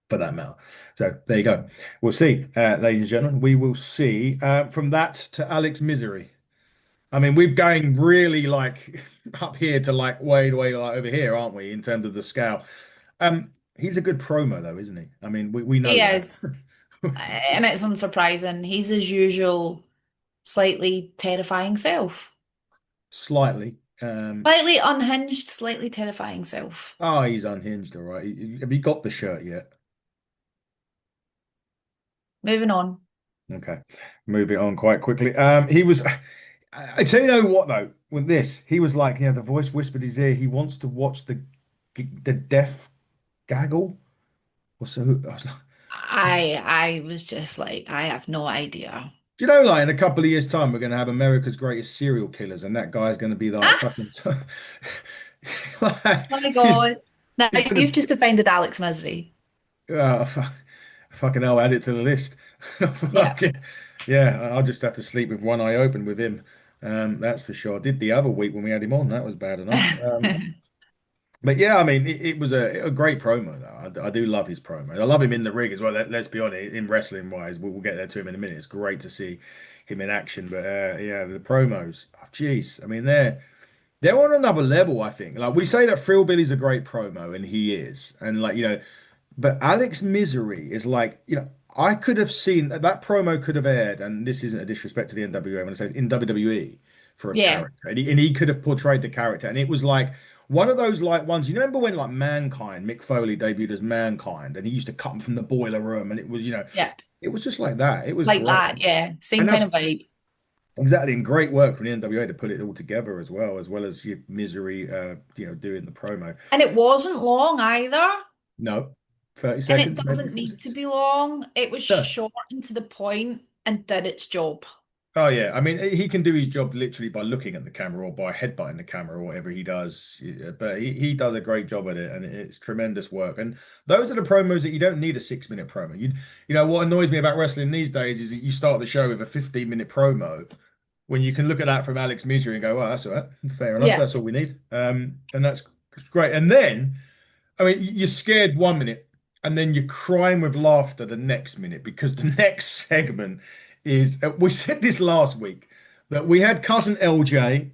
[SPEAKER 1] for that matter. So there you go. We'll see, ladies and gentlemen. We will see. From that to Alex Misery. I mean, we're going really like up here to like way like over here, aren't we, in terms of the scale? He's a good promo though, isn't he? I mean, we
[SPEAKER 2] He
[SPEAKER 1] know that.
[SPEAKER 2] is. And it's unsurprising. He's his usual slightly terrifying self.
[SPEAKER 1] Slightly.
[SPEAKER 2] Slightly unhinged, slightly terrifying self.
[SPEAKER 1] Oh, he's unhinged, all right. Have you got the shirt yet?
[SPEAKER 2] Moving on.
[SPEAKER 1] Okay, move it on quite quickly. He was. I tell you know what though, with this, he was like, the voice whispered his ear. He wants to watch the death gaggle. Or so I was like,
[SPEAKER 2] I was just like, I have no idea.
[SPEAKER 1] do you know, like in a couple of years' time, we're going to have America's greatest serial killers, and that guy's going to be like
[SPEAKER 2] Ah,
[SPEAKER 1] fucking. Like,
[SPEAKER 2] my God. Now
[SPEAKER 1] he's gonna.
[SPEAKER 2] you've just offended Alex Misery.
[SPEAKER 1] Fuck, fucking hell, add it to the list.
[SPEAKER 2] Yeah.
[SPEAKER 1] Fucking, yeah, I'll just have to sleep with one eye open with him. That's for sure. I did the other week when we had him on. That was bad enough. But yeah, I mean, it was a great promo though. I do love his promo. I love him in the ring as well. Let's be honest, in wrestling wise, we'll get there to him in a minute. It's great to see him in action. But yeah, the promos, oh, geez, I mean, they're on another level. I think. Like we say that Thrillbilly's a great promo, and he is, and like but Alex Misery is like, I could have seen that promo could have aired, and this isn't a disrespect to the NWA when I say in WWE for a
[SPEAKER 2] Yeah.
[SPEAKER 1] character, and he could have portrayed the character, and it was like one of those like ones. You remember when like Mankind, Mick Foley debuted as Mankind, and he used to cut them from the boiler room, and it was,
[SPEAKER 2] Yeah,
[SPEAKER 1] it was just like that. It was
[SPEAKER 2] like
[SPEAKER 1] great,
[SPEAKER 2] that. Yeah, same
[SPEAKER 1] and
[SPEAKER 2] kind
[SPEAKER 1] that's
[SPEAKER 2] of vibe.
[SPEAKER 1] exactly and great work from the NWA to put it all together as well as your Misery, doing the promo.
[SPEAKER 2] And it wasn't long either.
[SPEAKER 1] No, 30
[SPEAKER 2] And it
[SPEAKER 1] seconds, maybe
[SPEAKER 2] doesn't need to
[SPEAKER 1] 46.
[SPEAKER 2] be long. It was
[SPEAKER 1] No.
[SPEAKER 2] short and to the point and did its job.
[SPEAKER 1] Oh yeah, I mean he can do his job literally by looking at the camera or by headbutting the camera or whatever he does. Yeah, but he does a great job at it, and it's tremendous work. And those are the promos that you don't need a 6 minute promo. You know what annoys me about wrestling these days is that you start the show with a 15-minute promo when you can look at that from Alex Misery and go, well, that's all right, fair enough,
[SPEAKER 2] Yeah.
[SPEAKER 1] that's all we need. And that's great. And then I mean, you're scared 1 minute and then you're crying with laughter the next minute because the next segment is we said this last week that we had cousin LJ,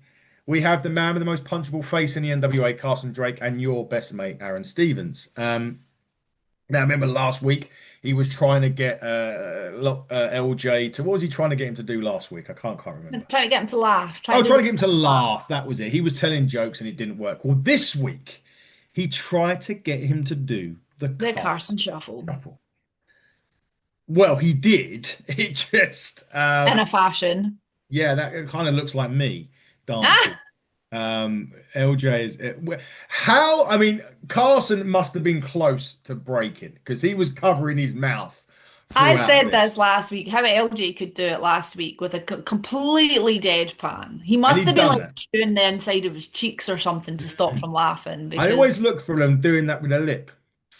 [SPEAKER 1] we have the man with the most punchable face in the NWA, Carson Drake, and your best mate, Aaron Stevens. Now, remember last week he was trying to get LJ to what was he trying to get him to do last week? I can't
[SPEAKER 2] I'm
[SPEAKER 1] remember.
[SPEAKER 2] trying to get him to laugh,
[SPEAKER 1] Oh,
[SPEAKER 2] trying to do
[SPEAKER 1] trying
[SPEAKER 2] the
[SPEAKER 1] to get him to
[SPEAKER 2] Carson laugh.
[SPEAKER 1] laugh. That was it. He was telling jokes and it didn't work. Well, this week he tried to get him to do the
[SPEAKER 2] The
[SPEAKER 1] Carson
[SPEAKER 2] Carson shuffle.
[SPEAKER 1] shuffle. Well, he did. It just,
[SPEAKER 2] In a fashion.
[SPEAKER 1] yeah, that kind of looks like me
[SPEAKER 2] Ah!
[SPEAKER 1] dancing. LJ is how, I mean, Carson must have been close to breaking because he was covering his mouth
[SPEAKER 2] I
[SPEAKER 1] throughout
[SPEAKER 2] said
[SPEAKER 1] this.
[SPEAKER 2] this last week, how LJ could do it last week with a completely deadpan. He
[SPEAKER 1] And
[SPEAKER 2] must have
[SPEAKER 1] he'd
[SPEAKER 2] been
[SPEAKER 1] done
[SPEAKER 2] like
[SPEAKER 1] that.
[SPEAKER 2] chewing the inside of his cheeks or something to stop from laughing
[SPEAKER 1] I
[SPEAKER 2] because,
[SPEAKER 1] always look for them doing that with a lip,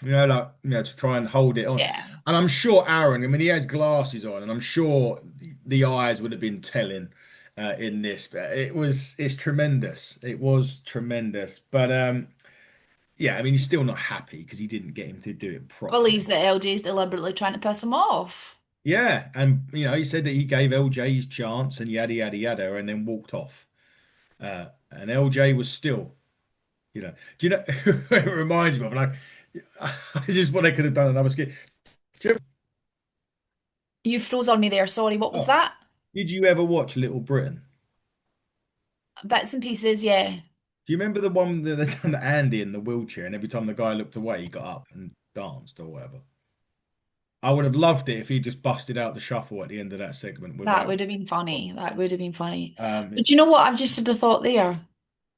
[SPEAKER 1] like, to try and hold it on.
[SPEAKER 2] yeah.
[SPEAKER 1] And I'm sure Aaron, I mean, he has glasses on, and I'm sure the eyes would have been telling in this. But it's tremendous. It was tremendous. But yeah, I mean, he's still not happy because he didn't get him to do it
[SPEAKER 2] Believes
[SPEAKER 1] properly.
[SPEAKER 2] that LJ is deliberately trying to piss him off.
[SPEAKER 1] Yeah, and he said that he gave LJ his chance and yada yada yada, and then walked off. And LJ was still. Do you know? It reminds me of like, I just what they could have done another skit. Do you
[SPEAKER 2] You froze on me there. Sorry, what was
[SPEAKER 1] oh,
[SPEAKER 2] that?
[SPEAKER 1] did you ever watch Little Britain?
[SPEAKER 2] Bits and pieces, yeah.
[SPEAKER 1] Do you remember the one that they done the Andy in the wheelchair, and every time the guy looked away, he got up and danced or whatever? I would have loved it if he just busted out the shuffle at the end of that segment
[SPEAKER 2] That
[SPEAKER 1] without.
[SPEAKER 2] would have been funny. That would have been funny. But you know
[SPEAKER 1] It's
[SPEAKER 2] what? I've just had a thought there.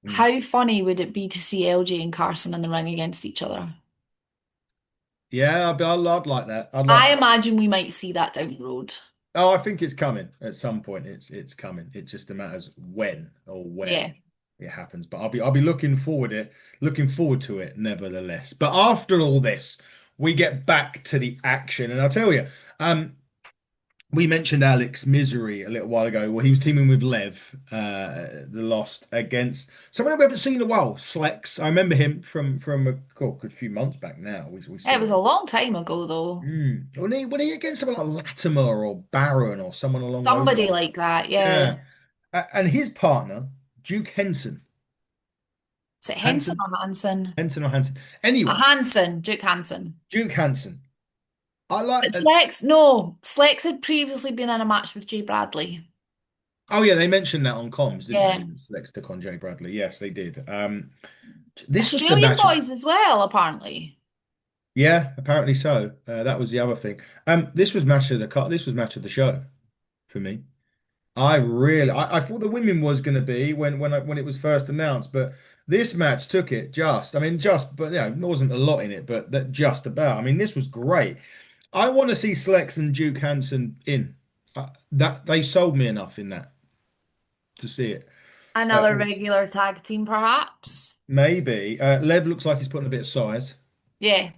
[SPEAKER 1] mm.
[SPEAKER 2] How funny would it be to see LJ and Carson in the ring against each other?
[SPEAKER 1] Yeah, I'd like that. I'd like
[SPEAKER 2] I
[SPEAKER 1] to see.
[SPEAKER 2] imagine we might see that down the road.
[SPEAKER 1] Oh, I think it's coming at some point. It's coming. It just matters when or where
[SPEAKER 2] Yeah.
[SPEAKER 1] it happens. But I'll be looking forward to it nevertheless. But after all this, we get back to the action, and I'll tell you, um, we mentioned Alex Misery a little while ago. Well, he was teaming with Lev, the Lost against someone we haven't seen in a while, Slex. I remember him from a few months back now. We
[SPEAKER 2] It
[SPEAKER 1] saw
[SPEAKER 2] was a
[SPEAKER 1] him.
[SPEAKER 2] long time ago, though.
[SPEAKER 1] When he against someone like Latimer or Baron or someone along those
[SPEAKER 2] Somebody
[SPEAKER 1] lines.
[SPEAKER 2] like that, yeah.
[SPEAKER 1] Yeah. And his partner, Duke Henson.
[SPEAKER 2] Is it Henson
[SPEAKER 1] Hanson?
[SPEAKER 2] or Hanson?
[SPEAKER 1] Henson or Hanson? Anyway,
[SPEAKER 2] Hanson, Duke Hanson.
[SPEAKER 1] Duke Hanson. I like.
[SPEAKER 2] But Slex, no, Slex had previously been in a match with Jay Bradley.
[SPEAKER 1] Oh yeah, they mentioned that on comms, didn't they?
[SPEAKER 2] Yeah.
[SPEAKER 1] Lex took on Jay Bradley. Yes, they did. This was the
[SPEAKER 2] Australian
[SPEAKER 1] match.
[SPEAKER 2] boys as well, apparently.
[SPEAKER 1] Yeah, apparently so. That was the other thing. This was match of the cut. This was match of the show for me. I thought the women was going to be when it was first announced, but this match took it just. I mean, just, but there wasn't a lot in it, but that just about. I mean, this was great. I want to see Slex and Duke Hanson in. That they sold me enough in that to see it. Uh,
[SPEAKER 2] Another regular tag team, perhaps.
[SPEAKER 1] Maybe Lev looks like he's putting a bit of size
[SPEAKER 2] Yeah.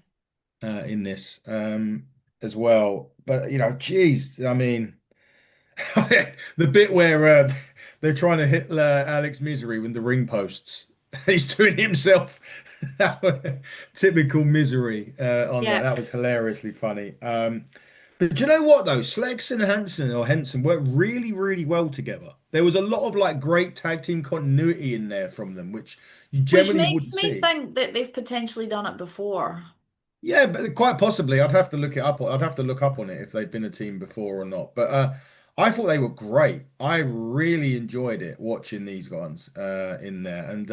[SPEAKER 1] in this as well, but geez, I mean. The bit where they're trying to hit Alex Misery with the ring posts. He's doing it himself. Typical Misery on that.
[SPEAKER 2] Yeah.
[SPEAKER 1] That was hilariously funny. But do you know what though? Slex and Henson worked really, really well together. There was a lot of like great tag team continuity in there from them, which you
[SPEAKER 2] Which
[SPEAKER 1] generally
[SPEAKER 2] makes
[SPEAKER 1] wouldn't
[SPEAKER 2] me
[SPEAKER 1] see.
[SPEAKER 2] think that they've potentially done it before.
[SPEAKER 1] Yeah, but quite possibly. I'd have to look it up. I'd have to look up on it if they'd been a team before or not. But I thought they were great. I really enjoyed it watching these guys in there, and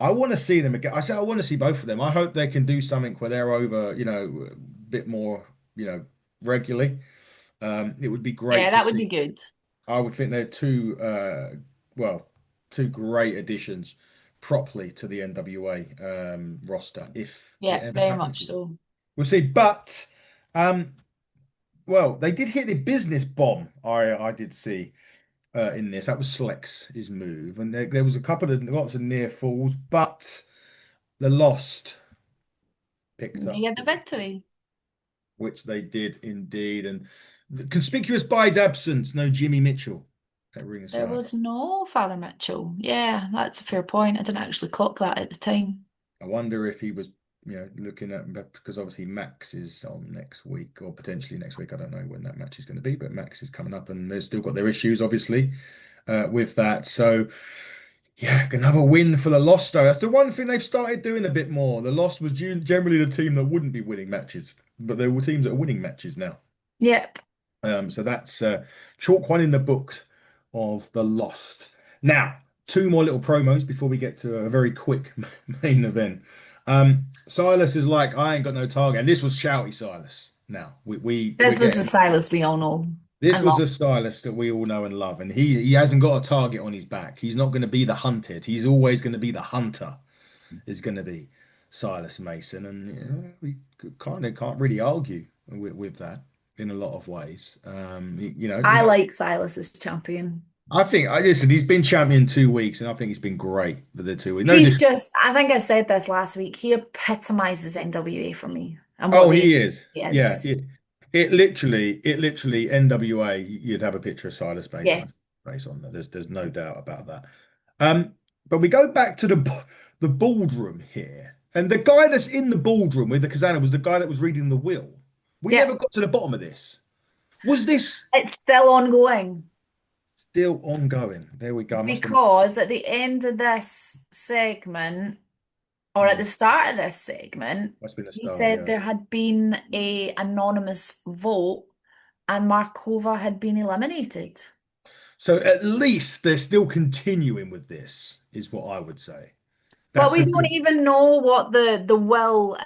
[SPEAKER 1] I want to see them again. I said I want to see both of them. I hope they can do something where they're over, a bit more, regularly. It would be great
[SPEAKER 2] Yeah,
[SPEAKER 1] to
[SPEAKER 2] that would be
[SPEAKER 1] see.
[SPEAKER 2] good.
[SPEAKER 1] I would think they're well, two great additions properly to the NWA roster if it
[SPEAKER 2] Yeah,
[SPEAKER 1] ever
[SPEAKER 2] very much
[SPEAKER 1] happens.
[SPEAKER 2] so.
[SPEAKER 1] We'll see. But um, well, they did hit the business bomb. I did see in this. That was Slex's move, and there was a couple of lots of near falls, but the Lost picked
[SPEAKER 2] They
[SPEAKER 1] up
[SPEAKER 2] had the
[SPEAKER 1] the victory,
[SPEAKER 2] victory.
[SPEAKER 1] which they did indeed. And conspicuous by his absence, no Jimmy Mitchell at
[SPEAKER 2] There
[SPEAKER 1] ringside.
[SPEAKER 2] was no Father Mitchell. Yeah, that's a fair point. I didn't actually clock that at the time.
[SPEAKER 1] I wonder if he was, looking at because obviously Max is on next week or potentially next week. I don't know when that match is going to be, but Max is coming up, and they've still got their issues, obviously, with that. So, yeah, another win for the Lost, though. That's the one thing they've started doing a bit more. The Lost was generally the team that wouldn't be winning matches, but there were teams that are winning matches now.
[SPEAKER 2] Yep.
[SPEAKER 1] So that's chalk one in the books of the Lost. Now, two more little promos before we get to a very quick main event. Silas is like, I ain't got no target, and this was shouty Silas. Now we're
[SPEAKER 2] This was the
[SPEAKER 1] getting
[SPEAKER 2] Silas we all know
[SPEAKER 1] this
[SPEAKER 2] and
[SPEAKER 1] was
[SPEAKER 2] love.
[SPEAKER 1] a Silas that we all know and love, and he hasn't got a target on his back. He's not going to be the hunted. He's always going to be the hunter. Is going to be Silas Mason, and we kind of can't really argue with that in a lot of ways.
[SPEAKER 2] I like Silas as champion.
[SPEAKER 1] I think I listen. He's been champion 2 weeks, and I think he's been great for the 2 weeks. No,
[SPEAKER 2] He's
[SPEAKER 1] this.
[SPEAKER 2] just, I think I said this last week, he epitomizes NWA for me and what
[SPEAKER 1] Oh,
[SPEAKER 2] they
[SPEAKER 1] he is. Yeah.
[SPEAKER 2] is.
[SPEAKER 1] It literally NWA. You'd have a picture of Silas
[SPEAKER 2] Yeah.
[SPEAKER 1] Mason face on there. There's no doubt about that. Um, but we go back to the ballroom here, and the guy that's in the ballroom with the Kazana was the guy that was reading the will. We
[SPEAKER 2] Yeah.
[SPEAKER 1] never got to the bottom of this. Was this
[SPEAKER 2] It's still ongoing
[SPEAKER 1] still ongoing? There we go. I must have.
[SPEAKER 2] because at the end of this segment, or at
[SPEAKER 1] Hmm,
[SPEAKER 2] the start of this segment,
[SPEAKER 1] must have been a
[SPEAKER 2] he
[SPEAKER 1] start.
[SPEAKER 2] said
[SPEAKER 1] Yeah.
[SPEAKER 2] there had been a anonymous vote and Markova had been eliminated.
[SPEAKER 1] So at least they're still continuing with this, is what I would say.
[SPEAKER 2] But
[SPEAKER 1] That's
[SPEAKER 2] we
[SPEAKER 1] a
[SPEAKER 2] don't
[SPEAKER 1] good.
[SPEAKER 2] even know what the will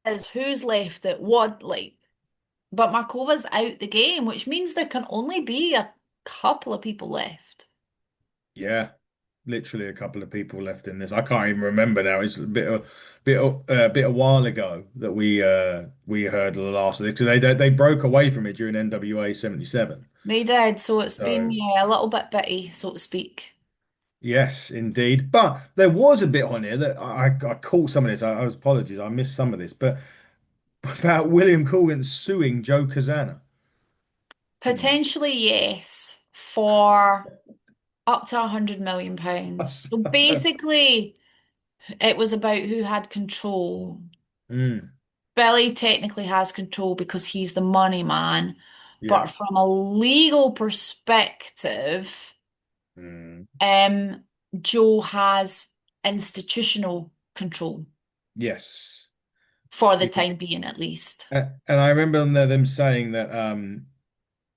[SPEAKER 2] is, who's left it, what like. But Markova's out the game, which means there can only be a couple of people left.
[SPEAKER 1] Yeah, literally a couple of people left in this. I can't even remember now. It's a bit a while ago that we heard the last of it because they broke away from it during NWA 77.
[SPEAKER 2] They did, so it's been
[SPEAKER 1] So
[SPEAKER 2] yeah, a little bit bitty, so to speak.
[SPEAKER 1] yes, indeed. But there was a bit on here that I caught some of this. I was apologies, I missed some of this, but about William Corgan suing Joe Cazana. Hmm.
[SPEAKER 2] Potentially, yes, for up to £100 million. So basically, it was about who had control.
[SPEAKER 1] Mm,
[SPEAKER 2] Billy technically has control because he's the money man,
[SPEAKER 1] yeah.
[SPEAKER 2] but from a legal perspective,
[SPEAKER 1] Mm,
[SPEAKER 2] um, Joe has institutional control
[SPEAKER 1] yes.
[SPEAKER 2] for the
[SPEAKER 1] Because,
[SPEAKER 2] time being, at least.
[SPEAKER 1] and I remember on there them saying that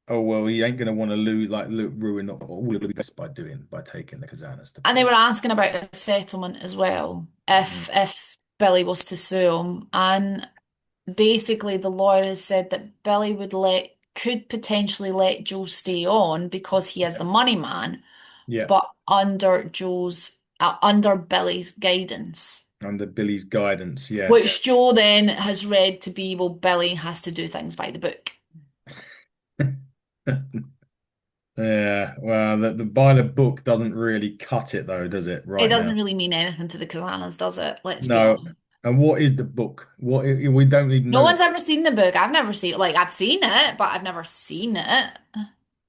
[SPEAKER 1] oh well, he ain't gonna want to lose ruin all of the best by taking the Kazanas to
[SPEAKER 2] And they were
[SPEAKER 1] prove.
[SPEAKER 2] asking about a settlement as well,
[SPEAKER 1] Mm,
[SPEAKER 2] if Billy was to sue him. And basically, the lawyer has said that Billy could potentially let Joe stay on because he is
[SPEAKER 1] yeah.
[SPEAKER 2] the money man,
[SPEAKER 1] Yeah.
[SPEAKER 2] but under Billy's guidance,
[SPEAKER 1] Under Billy's guidance, yes.
[SPEAKER 2] which Joe then has read to be, well, Billy has to do things by the book.
[SPEAKER 1] Yeah, well, the by the book doesn't really cut it though, does it,
[SPEAKER 2] It
[SPEAKER 1] right
[SPEAKER 2] doesn't
[SPEAKER 1] now?
[SPEAKER 2] really mean anything to the Kazanas, does it? Let's be
[SPEAKER 1] No.
[SPEAKER 2] honest.
[SPEAKER 1] And what is the book? We don't even
[SPEAKER 2] No
[SPEAKER 1] know
[SPEAKER 2] one's
[SPEAKER 1] what
[SPEAKER 2] ever seen the book. I've never seen it. Like, I've seen it, but I've never seen it.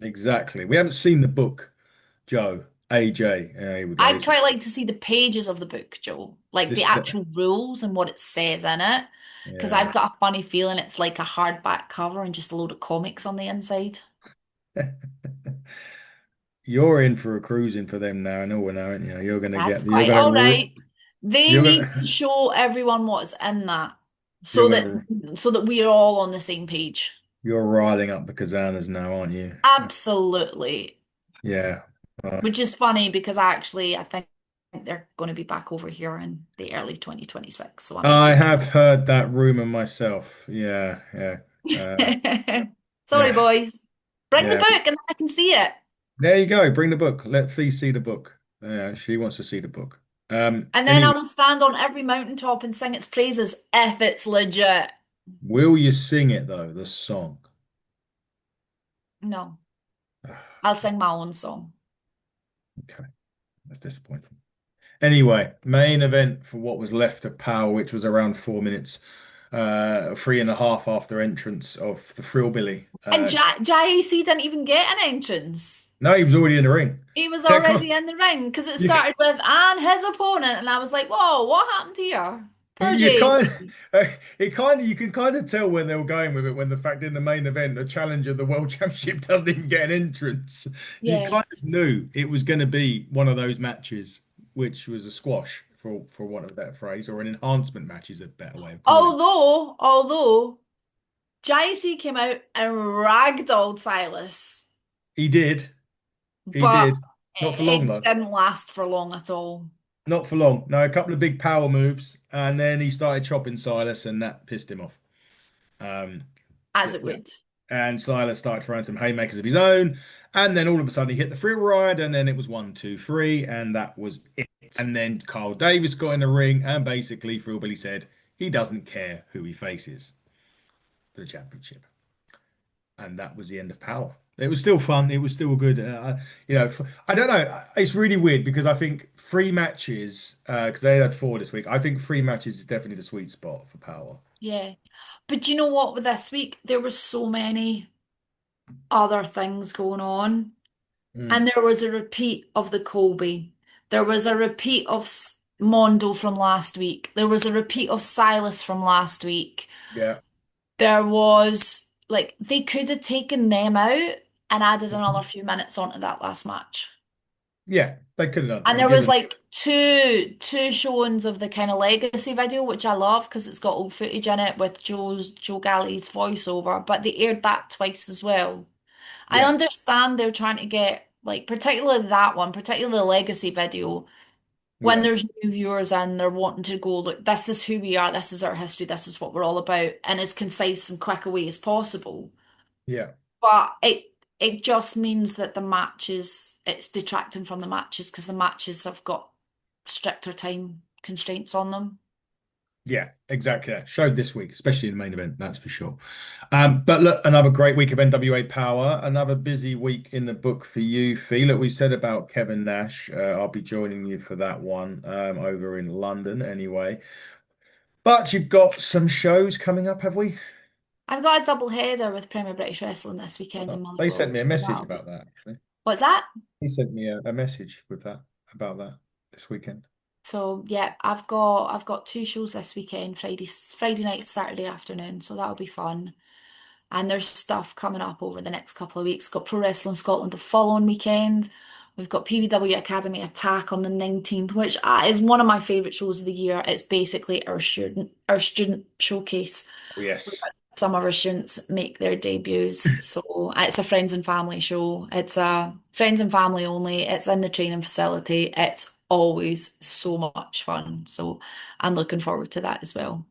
[SPEAKER 1] exactly. We haven't seen the book, Joe. AJ. Here we go.
[SPEAKER 2] I'd quite like to see the pages of the book, Joe, like the
[SPEAKER 1] This,
[SPEAKER 2] actual rules and what it says in it, because
[SPEAKER 1] yeah.
[SPEAKER 2] I've got a funny feeling it's like a hardback cover and just a load of comics on the inside.
[SPEAKER 1] You're in for a cruising for them now, and all now, aren't you?
[SPEAKER 2] That's quite all right. They
[SPEAKER 1] You're
[SPEAKER 2] need to
[SPEAKER 1] gonna
[SPEAKER 2] show everyone what's in that
[SPEAKER 1] you're
[SPEAKER 2] so that
[SPEAKER 1] gonna
[SPEAKER 2] so that we are all on the same page.
[SPEAKER 1] you're riling up the Kazanas now, aren't you?
[SPEAKER 2] Absolutely.
[SPEAKER 1] Yeah. Uh,
[SPEAKER 2] Which is funny because actually I think they're going to be back over here in the early 2026, so I might
[SPEAKER 1] I
[SPEAKER 2] be
[SPEAKER 1] have heard that rumor myself. Yeah, yeah,
[SPEAKER 2] Sorry,
[SPEAKER 1] yeah,
[SPEAKER 2] boys. Bring the
[SPEAKER 1] yeah.
[SPEAKER 2] book and I can see it.
[SPEAKER 1] There you go. Bring the book. Let Fee see the book. Yeah, she wants to see the book.
[SPEAKER 2] And then I
[SPEAKER 1] Anyway,
[SPEAKER 2] will stand on every mountaintop and sing its praises if it's legit.
[SPEAKER 1] will you sing it though? The song.
[SPEAKER 2] No,
[SPEAKER 1] Ah,
[SPEAKER 2] I'll sing my own song.
[SPEAKER 1] okay, that's disappointing. Anyway, main event for what was left of Power, which was around 4 minutes, 3.5 after entrance of the Thrillbilly.
[SPEAKER 2] And JAC didn't even get an entrance.
[SPEAKER 1] No, he was already in the ring.
[SPEAKER 2] He was
[SPEAKER 1] Can't, can't-
[SPEAKER 2] already in the ring because it
[SPEAKER 1] you,
[SPEAKER 2] started with and his opponent, and I was like, "Whoa, what happened here?" Poor
[SPEAKER 1] you
[SPEAKER 2] Jay.
[SPEAKER 1] kind you can kind of tell when they were going with it when the fact in the main event the challenger of the world championship doesn't even get an entrance. You
[SPEAKER 2] Yeah.
[SPEAKER 1] kind of knew it was going to be one of those matches, which was a squash for want of a better phrase, or an enhancement match is a better way of calling it.
[SPEAKER 2] Although JC came out and ragdolled Silas,
[SPEAKER 1] He did, he
[SPEAKER 2] but
[SPEAKER 1] did. Not for long
[SPEAKER 2] it
[SPEAKER 1] though.
[SPEAKER 2] didn't last for long at all,
[SPEAKER 1] Not for long. No, a couple of big power moves, and then he started chopping Silas, and that pissed him off. Um,
[SPEAKER 2] as it would.
[SPEAKER 1] and Silas started throwing some haymakers of his own, and then all of a sudden he hit the free ride, and then it was 1, 2, 3, and that was it. And then Carl Davis got in the ring, and basically Thrillbilly said he doesn't care who he faces for the championship, and that was the end of Power. It was still fun. It was still good. I don't know. It's really weird because I think 3 matches, because they had 4 this week. I think 3 matches is definitely the sweet spot for Power.
[SPEAKER 2] Yeah. But you know what, with this week, there was so many other things going on.
[SPEAKER 1] Mm,
[SPEAKER 2] And there was a repeat of the Colby. There was a repeat of Mondo from last week. There was a repeat of Silas from last week.
[SPEAKER 1] yeah.
[SPEAKER 2] There was, like, they could have taken them out and added another few minutes onto that last match.
[SPEAKER 1] Yeah, they could have done
[SPEAKER 2] And
[SPEAKER 1] and
[SPEAKER 2] there was
[SPEAKER 1] given.
[SPEAKER 2] like two showings of the kind of legacy video, which I love because it's got old footage in it with Joe Galli's voiceover, but they aired that twice as well. I
[SPEAKER 1] Yeah,
[SPEAKER 2] understand they're trying to get like particularly that one, particularly the legacy video, when
[SPEAKER 1] yeah,
[SPEAKER 2] there's new viewers in, they're wanting to go, look, this is who we are, this is our history, this is what we're all about, and as concise and quick a way as possible.
[SPEAKER 1] yeah.
[SPEAKER 2] But it just means that the matches, it's detracting from the matches because the matches have got stricter time constraints on them.
[SPEAKER 1] Yeah, exactly. That. Showed this week, especially in the main event, that's for sure. But look, another great week of NWA Power, another busy week in the book for you, Fee. Look, we said about Kevin Nash. I'll be joining you for that one over in London anyway. But you've got some shows coming up, have we?
[SPEAKER 2] I've got a double header with Premier British Wrestling this weekend in
[SPEAKER 1] They sent
[SPEAKER 2] Motherwell,
[SPEAKER 1] me a
[SPEAKER 2] so
[SPEAKER 1] message
[SPEAKER 2] that'll be.
[SPEAKER 1] about that, actually.
[SPEAKER 2] What's that?
[SPEAKER 1] He sent me a message with that about that this weekend.
[SPEAKER 2] So yeah, I've got two shows this weekend, Friday night, Saturday afternoon, so that'll be fun. And there's stuff coming up over the next couple of weeks. Got Pro Wrestling Scotland the following weekend. We've got PBW Academy Attack on the 19th, which is one of my favourite shows of the year. It's basically our student showcase.
[SPEAKER 1] Oh, yes.
[SPEAKER 2] Some of our students make their debuts. So it's a friends and family show. It's a friends and family only. It's in the training facility. It's always so much fun. So I'm looking forward to that as well.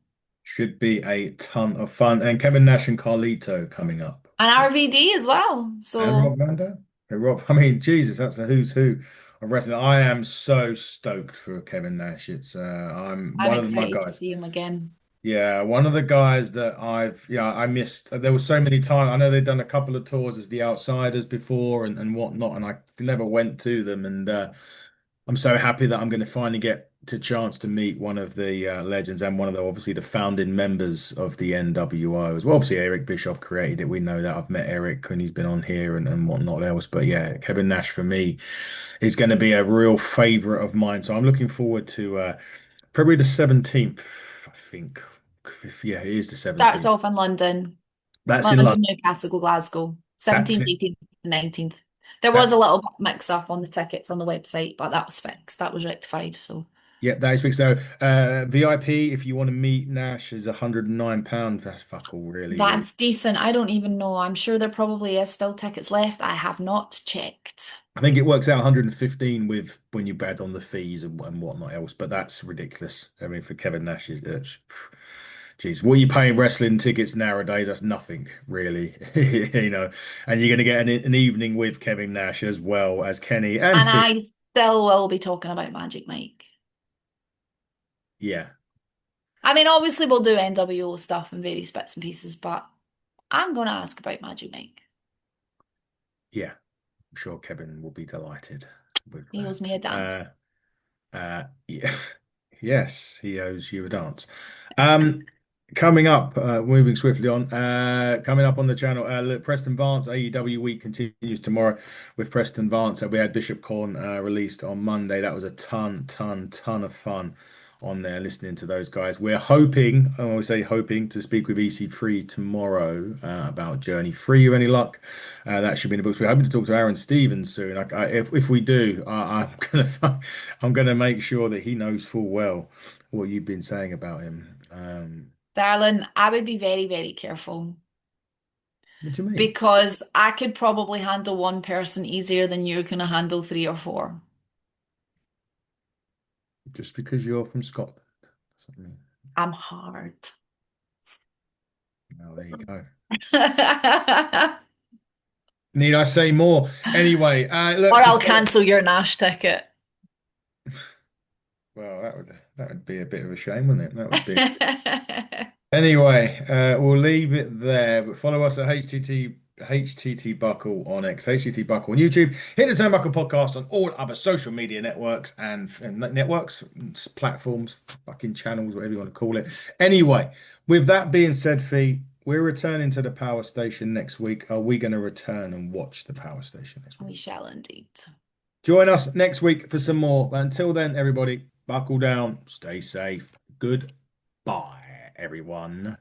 [SPEAKER 1] Should be a ton of fun. And Kevin Nash and Carlito coming up.
[SPEAKER 2] And RVD as well.
[SPEAKER 1] And
[SPEAKER 2] So
[SPEAKER 1] Rob Mando. Hey, Rob, I mean, Jesus, that's a who's who of wrestling. I am so stoked for Kevin Nash. I'm
[SPEAKER 2] I'm
[SPEAKER 1] one of my
[SPEAKER 2] excited to
[SPEAKER 1] guys.
[SPEAKER 2] see him again.
[SPEAKER 1] Yeah, one of the guys that I missed. There were so many times. I know they've done a couple of tours as the outsiders before and whatnot, and I never went to them. And I'm so happy that I'm going to finally get to chance to meet one of the legends and one of the obviously the founding members of the NWO as well. Obviously, Eric Bischoff created it. We know that. I've met Eric and he's been on here and whatnot else. But yeah, Kevin Nash for me is going to be a real favorite of mine. So I'm looking forward to probably the 17th, I think. Yeah, it is the
[SPEAKER 2] Starts
[SPEAKER 1] 17th.
[SPEAKER 2] off in London,
[SPEAKER 1] That's in London.
[SPEAKER 2] London, Newcastle, Glasgow,
[SPEAKER 1] That's
[SPEAKER 2] 17th,
[SPEAKER 1] it.
[SPEAKER 2] 18th, 19th. There was
[SPEAKER 1] That
[SPEAKER 2] a little mix up on the tickets on the website, but that was fixed. That was rectified. So.
[SPEAKER 1] Yep, that is fixed. So, VIP, if you want to meet Nash, is £109. That's fuck all, really, really.
[SPEAKER 2] That's decent. I don't even know. I'm sure there probably is still tickets left. I have not checked.
[SPEAKER 1] I think it works out 115 with when you add on the fees and whatnot else, but that's ridiculous. I mean, for Kevin Nash, geez, what are you paying wrestling tickets nowadays? That's nothing, really, you know. And you're going to get an evening with Kevin Nash as well as Kenny and
[SPEAKER 2] And
[SPEAKER 1] Finn.
[SPEAKER 2] I still will be talking about Magic Mike.
[SPEAKER 1] Yeah,
[SPEAKER 2] I mean, obviously we'll do NWO stuff and various bits and pieces, but I'm going to ask about Magic Mike.
[SPEAKER 1] yeah, I'm sure Kevin will be delighted with
[SPEAKER 2] He owes me
[SPEAKER 1] that.
[SPEAKER 2] a dance.
[SPEAKER 1] Yeah, yes, he owes you a dance. Um, Coming up, moving swiftly on, coming up on the channel, look, Preston Vance AEW week continues tomorrow with Preston Vance. We had Bishop Corn released on Monday. That was a ton of fun on there listening to those guys. We're hoping, I always say hoping, to speak with EC3 tomorrow about Journey Free with any luck. That should be in the books. We're hoping to talk to Aaron Stevens soon. If we do, I'm gonna make sure that he knows full well what you've been saying about him.
[SPEAKER 2] Darling, I would be very, very careful
[SPEAKER 1] What do you mean?
[SPEAKER 2] because I could probably handle one person easier than you're going to handle three or four.
[SPEAKER 1] Just because you're from Scotland doesn't mean.
[SPEAKER 2] I'm hard.
[SPEAKER 1] Oh, there you go.
[SPEAKER 2] Or
[SPEAKER 1] Need I say more? Anyway, look,
[SPEAKER 2] I'll
[SPEAKER 1] just follow.
[SPEAKER 2] cancel your Nash ticket.
[SPEAKER 1] Well, that would be a bit of a shame, wouldn't it? That would be. Anyway, we'll leave it there. But follow us at HTT Buckle on X, HTT Buckle on YouTube. Hit the Turnbuckle Podcast on all other social media networks and networks, platforms, fucking channels, whatever you want to call it. Anyway, with that being said, Fee, we're returning to the Power Station next week. Are we going to return and watch the Power Station next
[SPEAKER 2] We
[SPEAKER 1] week?
[SPEAKER 2] shall indeed.
[SPEAKER 1] Join us next week for some more. But until then, everybody, buckle down, stay safe. Goodbye, everyone.